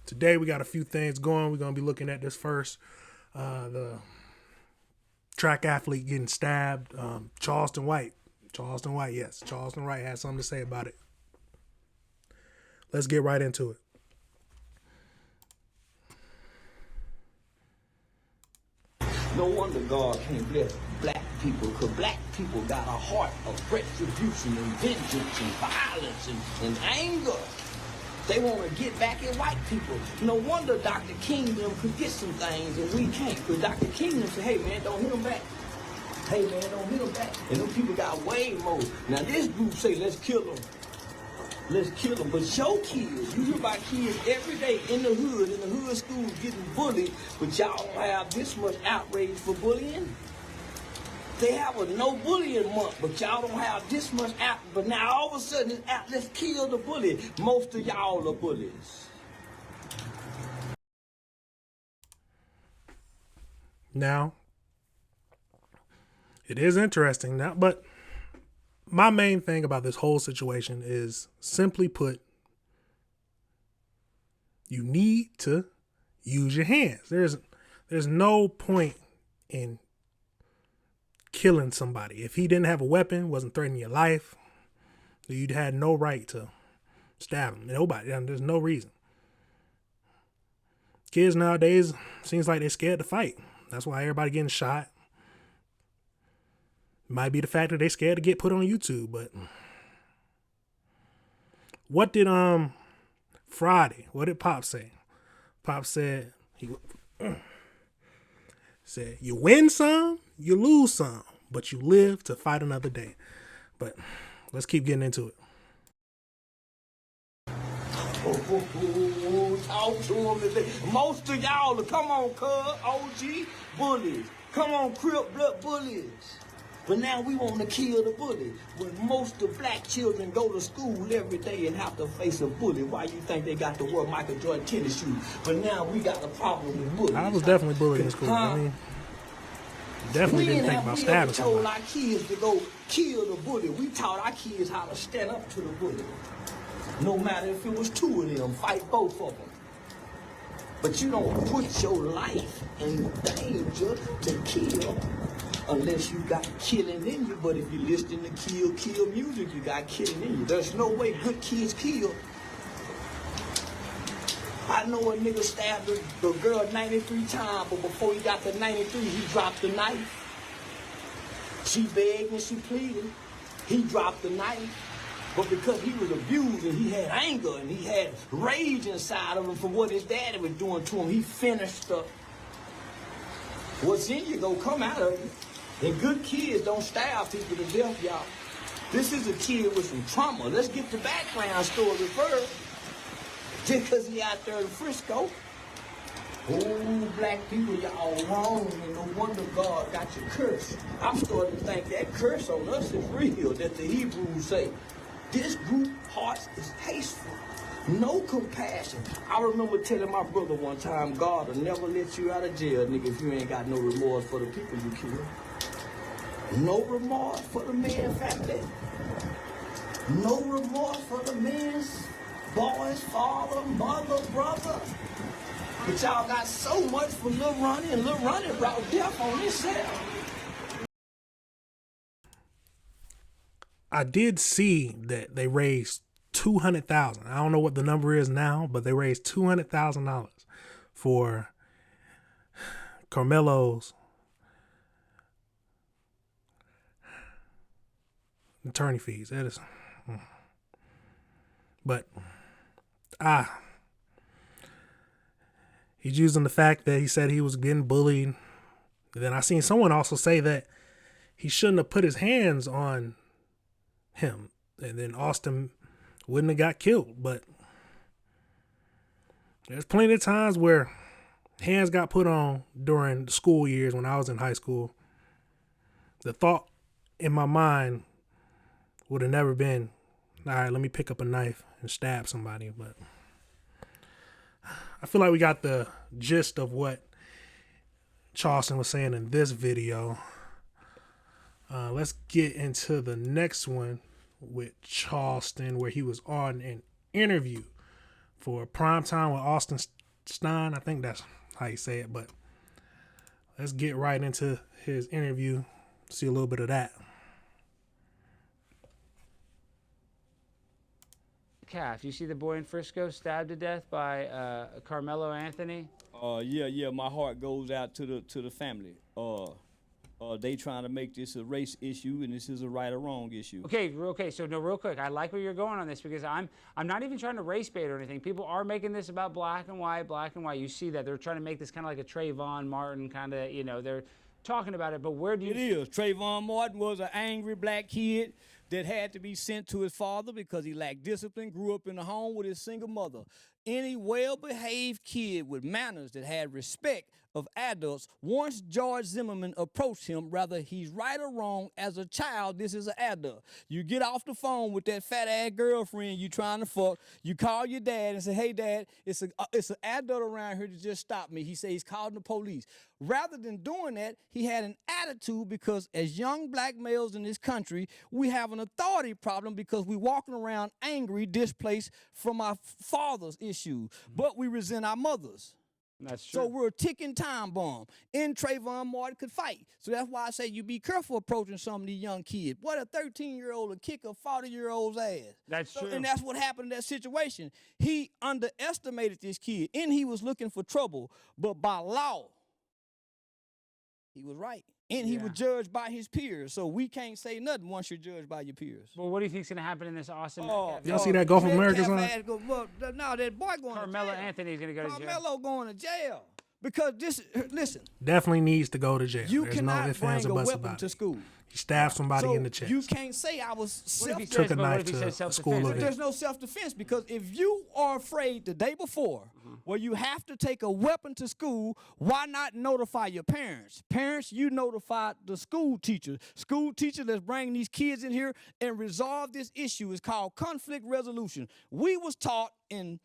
Today we got a few things going. We're going to be looking at this first. The track athlete getting stabbed. Charleston White, yes. Charleston White had something to say about it. Let's get right into it. No wonder God can't bless black people, because black people got a heart of retribution and vengeance and violence and anger. They want to get back at white people. No wonder Dr. King them could get some things and we can't. Because Dr. King them said, hey man, don't hit them back. Hey man, don't hit them back. And them people got way more. Now this group say, let's kill them. Let's kill them. But your kids, you hear about kids every day in the hood schools getting bullied, but y'all don't have this much outrage for bullying. They have a no bullying month, but y'all don't have this much out. But now all of a sudden it's out, let's kill the bully. Most of y'all are bullies. Now, it is interesting now, but my main thing about this whole situation is, simply put, you need to use your hands. There's no point in killing somebody. If he didn't have a weapon, wasn't threatening your life, you'd had no right to stab him. Nobody. There's no reason. Kids nowadays, seems like they're scared to fight. That's why everybody getting shot. Might be the fact that they scared to get put on YouTube, but what did Friday? What did Pop say? Pop said said you win some, you lose some, but you live to fight another day. But let's keep getting into it. Talk to them today. Most of y'all, come on, cuz, OG bullies. Come on, Crip Blood bullies. But now we want to kill the bully. When most of black children go to school every day and have to face a bully, why you think they got to wear Michael Jordan tennis shoes? But now we got a problem with bullies. I was definitely bullied in school. I mean, definitely didn't think about stabbing somebody. We told our kids to go kill the bully. We taught our kids how to stand up to the bully. No matter if it was two of them, fight both of them. But you don't put your life in danger to kill unless you got killing in you. But if you listen to kill music, you got killing in you. There's no way good kids kill. I know a nigga stabbed the girl 93 times, but before he got to 93, he dropped the knife. She begged and she pleaded. He dropped the knife. But because he was abused and he had anger and he had rage inside of him from what his daddy was doing to him, he finished her. What's in you gonna come out of you. And good kids don't stab people to death, y'all. This is a kid with some trauma. Let's get the background story first. Just because he out there in Frisco. Oh, black people, y'all wrong, and no wonder God got you cursed. I'm starting to think that curse on us is real, that the Hebrews say. This group heart is hateful. No compassion. I remember telling my brother one time, God will never let you out of jail, nigga, if you ain't got no remorse for the people you killed. No remorse for the man's family. No remorse for the man's boy's father, mother, brother. But y'all got so much for Lil Ronnie, and Lil Ronnie brought death on himself. I did see that they raised $200,000. I don't know what the number is now, but they raised $200,000 for Karmelo's attorney fees. That is, but he's using the fact that he said he was getting bullied. And then I seen someone also say that he shouldn't have put his hands on him, and then Austin wouldn't have got killed. But there's plenty of times where hands got put on during the school years when I was in high school. The thought in my mind would have never been, all right, let me pick up a knife and stab somebody. But I feel like we got the gist of what Charleston was saying in this video. Let's get into the next one with Charleston, where he was on an interview for Primetime with Charleston, I think that's how you say it. But let's get right into his interview. See a little bit of that. Calf. You see the boy in Frisco stabbed to death by Karmelo Anthony? Yeah. My heart goes out to the family. They trying to make this a race issue, and this is a right or wrong issue. Okay. So real quick. I like where you're going on this because I'm not even trying to race bait or anything. People are making this about black and white. You see that they're trying to make this kind of like a Trayvon Martin kind of. They're talking about it. But where do you? It is. Trayvon Martin was an angry black kid that had to be sent to his father because he lacked discipline, grew up in a home with his single mother. Any well-behaved kid with manners that had respect of adults, once George Zimmerman approached him, whether he's right or wrong, as a child, this is an adult. You get off the phone with that fat-ass girlfriend you trying to fuck, you call your dad and say, hey, Dad, it's an adult around here to just stop me. He says he's calling the police. Rather than doing that, he had an attitude because as young black males in this country, we have an authority problem because we're walking around angry, displaced from our father's issues, but we resent our mothers. That's true. So we're a ticking time bomb. And Trayvon Martin could fight. So that's why I say you be careful approaching some of these young kids. What a 13-year-old will kick a 40-year-old's ass. That's true. And that's what happened in that situation. He underestimated this kid, and he was looking for trouble. But by law, he was right. And he was judged by his peers. So we can't say nothing once you're judged by your peers. Well, what do you think's going to happen in this Austin? Y'all see that Gulf of America song? No, that boy going to jail. Carmelo Anthony's going to go to jail. Carmelo going to jail. Because listen. Definitely needs to go to jail. You There's cannot no ifs, bring ands, or a buts weapon about to it. school. He stabbed somebody So in the chest. you can't say I was self-defense. Took a knife to school event. There's no self-defense because if you are afraid the day before where you have to take a weapon to school, why not notify your parents? Parents, you notify the school teacher. School teacher that's bringing these kids in here and resolve this issue is called conflict resolution. We was taught in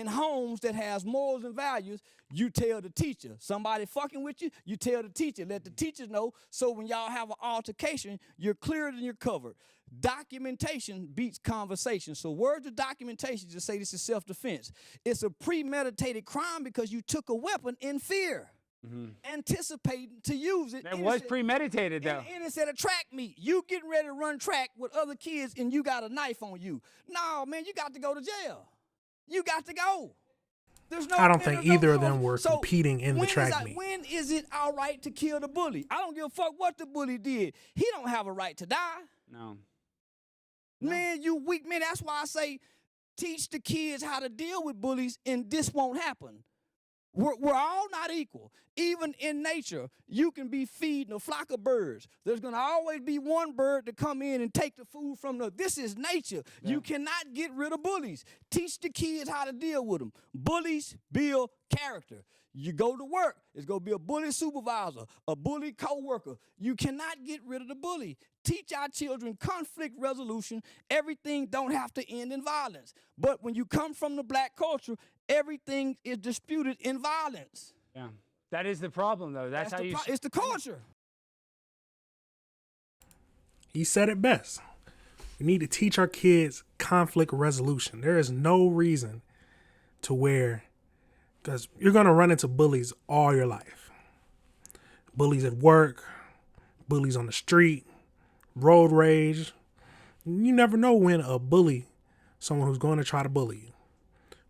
homes that has morals and values, you tell the teacher. Somebody fucking with you, you tell the teacher. Let the teachers know so when y'all have an altercation, you're cleared and you're covered. Documentation beats conversation. So words of documentation just say this is self-defense. It's a premeditated crime because you took a weapon in fear. Anticipating to use it. That was premeditated, though. And it's at a track meet. You getting ready to run track with other kids and you got a knife on you. No, man, you got to go to jail. You got to go. I don't think either of them were competing in the track meet. When is it all right to kill the bully? I don't give a fuck what the bully did. He don't have a right to die. No. Man, you weak. Man, that's why I say teach the kids how to deal with bullies and this won't happen. We're all not equal. Even in nature, you can be feeding a flock of birds. There's going to always be one bird to come in and take the food from the. This is nature. Yeah. You cannot get rid of bullies. Teach the kids how to deal with them. Bullies build character. You go to work, it's going to be a bully supervisor, a bully co-worker. You cannot get rid of the bully. Teach our children conflict resolution. Everything don't have to end in violence. But when you come from the black culture, everything is disputed in violence. Yeah, that is the problem, though. That's how you. It's the culture. He said it best. We need to teach our kids conflict resolution. There is no reason to where, because you're going to run into bullies all your life. Bullies at work, bullies on the street, road rage. You never know when a bully, someone who's going to try to bully you.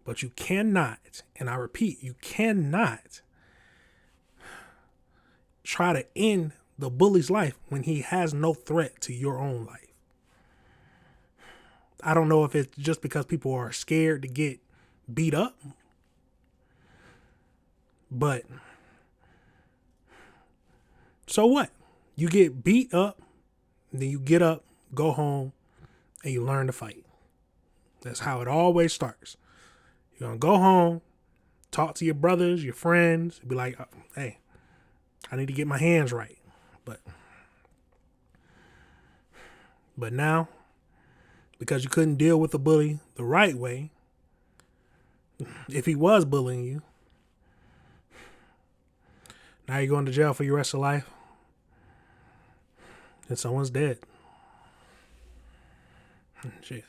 But you cannot, and I repeat, you cannot try to end the bully's life when he has no threat to your own life. I don't know if it's just because people are scared to get beat up, but so what? You get beat up, then you get up, go home, and you learn to fight. That's how it always starts. You're going to go home, talk to your brothers, your friends, be like, hey, I need to get my hands right. But now, because you couldn't deal with the bully the right way, if he was bullying you, now you're going to jail for your rest of life, and someone's dead. Shit.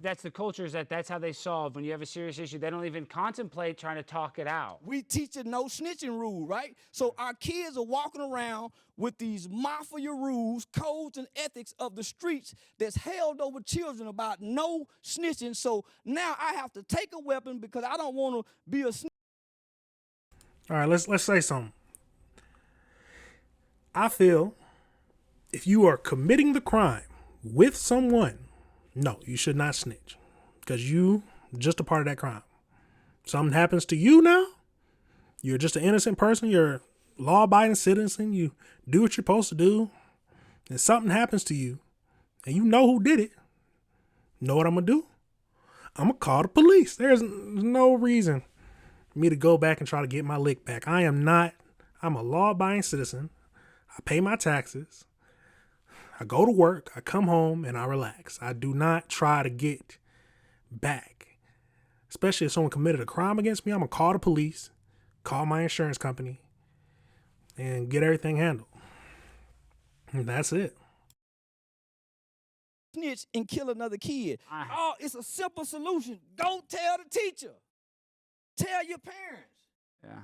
That's the culture, is that's how they solve. When you have a serious issue, they don't even contemplate trying to talk it out. We teach a no snitching rule, right? So our kids are walking around with these mafia rules, codes, and ethics of the streets that's held over children about no snitching. So now I have to take a weapon because I don't want to be a snitch. All right, let's say something. I feel if you are committing the crime with someone, no, you should not snitch because you just a part of that crime. Something happens to you now, you're just an innocent person, you're a law-abiding citizen, you do what you're supposed to do, and something happens to you, and you know who did it. Know what I'm going to do? I'm going to call the police. There's no reason for me to go back and try to get my lick back. I'm a law-abiding citizen. I pay my taxes. I go to work, I come home, and I relax. I do not try to get back. Especially if someone committed a crime against me, I'm going to call the police, call my insurance company, and get everything handled. And that's it. Snitch and kill another kid. Oh, it's a simple solution. Don't tell the teacher. Tell your parents. Yeah.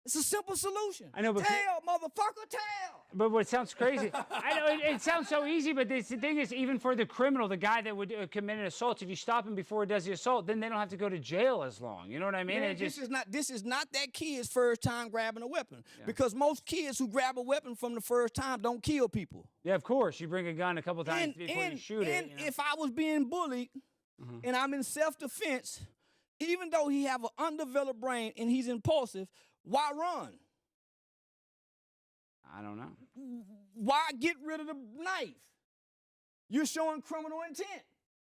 It's a simple solution. I know, but tell, motherfucker, tell. But what sounds crazy, I know it sounds so easy, but the thing is, even for the criminal, the guy that would commit an assault, if you stop him before he does the assault, then they don't have to go to jail as long. You know what I mean? Man, this is not that kid's first time grabbing a weapon, because most kids who grab a weapon from the first time don't kill people. Yeah, of course. You bring a gun a couple times before you shoot it. And if I was being bullied and I'm in self-defense, even though he have an undeveloped brain and he's impulsive, why run? I don't know. Why get rid of the knife? You're showing criminal intent.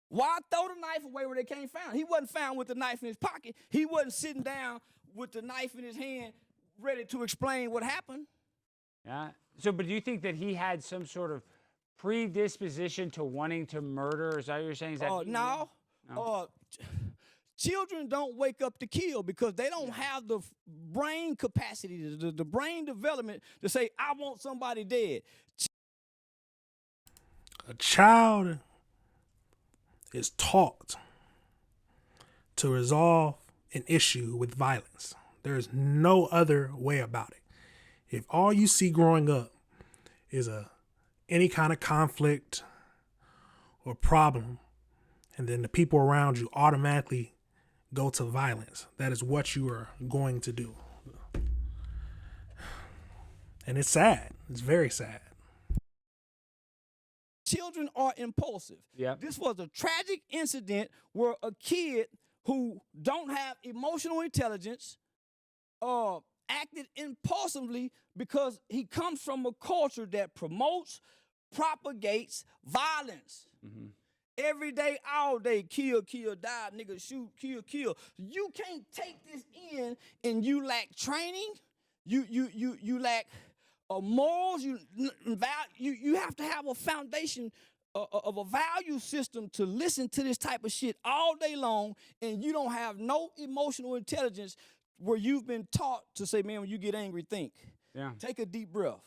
Why throw the knife away where they can't find it? He wasn't found with the knife in his pocket. He wasn't sitting down with the knife in his hand ready to explain what happened. Yeah. So, but do you think that he had some sort of predisposition to wanting to murder? Is that what you're saying? Is that no. Children don't wake up to kill because they don't have the brain capacity, the brain development to say, I want somebody dead. A child is taught to resolve an issue with violence. There's no other way about it. If all you see growing up is any kind of conflict or problem, and then the people around you automatically go to violence, that is what you are going to do. And it's sad. It's very sad. Children are impulsive. Yeah. This was a tragic incident where a kid who don't have emotional intelligence acted impulsively because he comes from a culture that promotes, propagates violence. Mm-hmm. Every day, all day, kill, kill, die, nigga, shoot, kill, kill. You can't take this in and you lack training. You lack morals. You have to have a foundation of a value system to listen to this type of shit all day long, and you don't have no emotional intelligence where you've been taught to say, man, when you get angry, think. Yeah. Take a deep breath.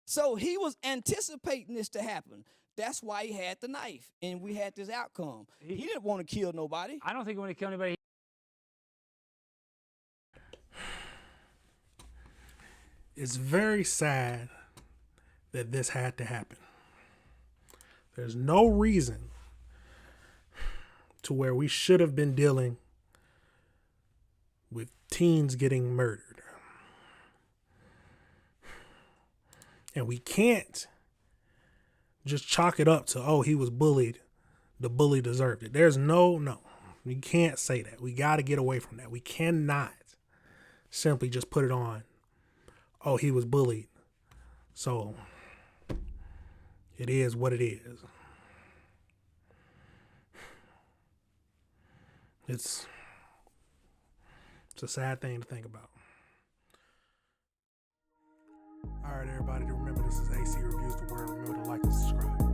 So he was anticipating this to happen. That's why he had the knife, and we had this outcome. He didn't want to kill nobody. I don't think he wanted to kill anybody. It's very sad that this had to happen. There's no reason to where we should have been dealing with teens getting murdered. And we can't just chalk it up to, oh, he was bullied. The bully deserved it. There's no. We can't say that. We got to get away from that. We cannot simply just put it on, oh, he was bullied, so it is what it is. It's a sad thing to think about. All right, everybody, remember this is AC Reviews the Word. Remember to like and subscribe.